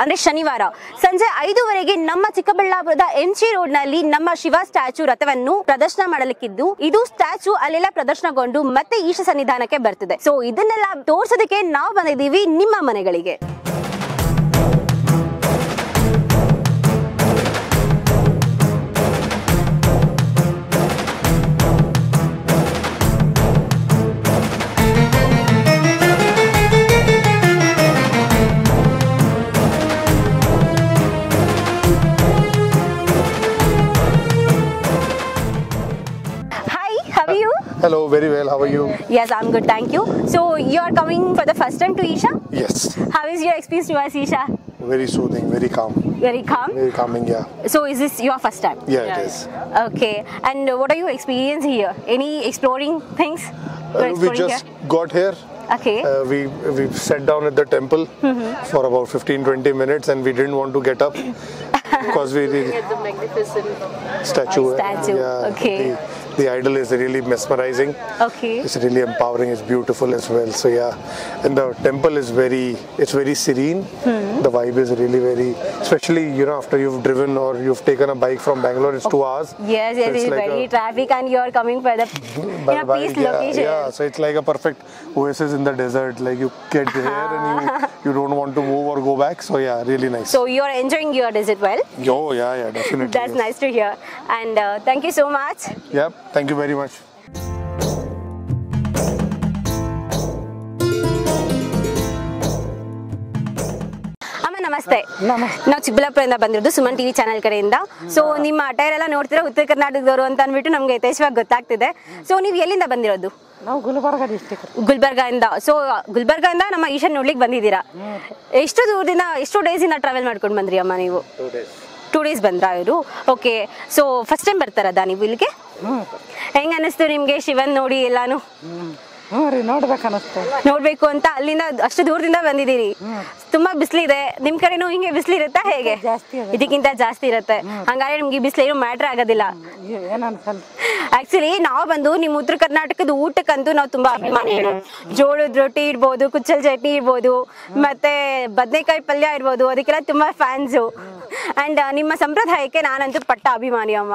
ಅಂದ್ರೆ ಶನಿವಾರ ಸಂಜೆ 5:30ಗೆ ನಮ್ಮ ಚಿಕ್ಕಬಳ್ಳಾಪುರದ ಎಂಜಿ ರೋಡ್ ನಲ್ಲಿ ನಮ್ಮ ಶಿವ ಸ್ಟ್ಯಾಚು ರಥವನ್ನು ಪ್ರದರ್ಶನ ಮಾಡಲಿಕ್ಕಿದ್ದು, ಇದು ಸ್ಟ್ಯಾಚು ಅಲ್ಲೆಲ್ಲ ಪ್ರದರ್ಶನಗೊಂಡು ಮತ್ತೆ ಈಶ ಸನ್ನಿಧಾನಕ್ಕೆ ಬರ್ತಿದೆ. ಸೊ ಇದನ್ನೆಲ್ಲ ತೋರ್ಸೋದಕ್ಕೆ ನಾವು ಬಂದಿದ್ದೀವಿ ನಿಮ್ಮ ಮನೆಗಳಿಗೆ. Hello, very well. How are you? Yes, I'm good, thank you. So you are coming for the first time to Isha? Yes. How is your experience towards Isha? Very soothing, very calm. Very calm? Very calming, yeah. So is this your first time? Yeah, it is. Okay. And what are your experience here? Any exploring things? We just got here. Okay. We sat down at the temple for about 15-20 minutes and we didn't want to get up because we did the magnificent statue. Yeah, Okay. The idol is really mesmerizing. Okay. It's really empowering. It's beautiful as well. So yeah, and the temple is it's very serene. The vibe is really very, especially after you've driven or you've taken a bike from Bangalore, it's 2 hours. Yes, so it's like very traffic and you are coming for the peace location. Yeah, so it's like a perfect oasis in the desert. Like you get here and you don't want to move or go back. So yeah, really nice. So you are enjoying your visit well? Oh yeah, definitely. That's nice to hear. And thank you so much. Yep, thank you very much. ನಮಸ್ತೆ. ನಾವು ಚಿಕ್ಕಬಳ್ಳಾಪುರದಿಂದ ಬಂದಿರೋದು Suman TV channel ಕಡೆಯಿಂದ. So ನಿಮ್ಮ attire ಎಲ್ಲ ನೋಡ್ತೀರಾ ಉತ್ತರ ಕರ್ನಾಟಕದವರು ಅಂತ ಅಂದ್ಬಿಟ್ಟು ನಮ್ಗೆ ಯಥೇಚ್ಛವಾಗಿ ಗೊತ್ತಾಗ್ತಿದೆ. ಸೊ ನೀವು ಎಲ್ಲಿಂದ ಬಂದಿರೋದು? ನಾವು ಗುಲ್ಬರ್ಗ ಡಿಸ್ಟ್ರಿಕ್ಟ್. ಗುಲ್ಬರ್ಗದಿಂದ. ಸೊ ಗುಲ್ಬರ್ಗದಿಂದ ನಮ್ಮ ಈಶನ್ ನೋಡ್ಲಿಕ್ಕೆ ಬಂದಿದ್ದೀರಾ. ಎಷ್ಟು ದೂರದಿಂದ ಎಷ್ಟು ಡೇಸ್ ಇಂದ ಟ್ರಾವೆಲ್ ಮಾಡ್ಕೊಂಡು ಬಂದ್ರಿ ಅಮ್ಮ ನೀವು? 2 days ಬಂದ್ರಾ ಇವರು? ಓಕೆ. ಸೊ ಫಸ್ಟ್ ಟೈಮ್ ಬರ್ತಾರದಾ ನೀವು ಇಲ್ಲಿಗೆ? ಹೆಂಗ ಅನಿಸ್ತು ನಿಮ್ಗೆ ಶಿವನ್ ನೋಡಿ ಎಲ್ಲಾನು? ನೋಡ್ಬೇಕು ಅಂತ ಅಲ್ಲಿಂದ ಅಷ್ಟು ದೂರದಿಂದ ಬಂದಿದ್ದೀರಿ. ತುಂಬಾ ಬಿಸಿಲಿದೆ ನಿಮ್ ಕಡೆನೂ ಹಿಂಗೆ ಬಿಸಿಲಿರುತ್ತಾ ಹೇಗೆ? ಇದಕ್ಕಿಂತ ಜಾಸ್ತಿ ಇರುತ್ತೆ. ಹಂಗಾದ್ರೆ ನಿಮ್ಗೆ ಬಿಸಿಲು ಏನು ಮ್ಯಾಟ್ರ್ ಆಗೋದಿಲ್ಲ. ಆಕ್ಚುಲಿ ನಾವು ಬಂದು ನಿಮ್ ಉತ್ತರ ಕರ್ನಾಟಕದ ಊಟಕ್ಕಂತೂ ನಾವು ತುಂಬಾ ಅಭಿಮಾನಿ. ಜೋಳದ ರೊಟ್ಟಿ ಇರ್ಬೋದು, ಕುಚ್ಚಲ್ ಚಟ್ನಿ ಇರ್ಬೋದು, ಮತ್ತೆ ಬದನೆಕಾಯಿ ಪಲ್ಯ ಇರ್ಬೋದು, ಅದಕ್ಕೆಲ್ಲ ತುಂಬಾ ಫ್ಯಾನ್ಸು. ಅಂಡ್ ನಿಮ್ಮ ಸಂಪ್ರದಾಯಕ್ಕೆ ನಾನಂತೂ ಪಟ್ಟ ಅಭಿಮಾನಿ ಅಮ್ಮ.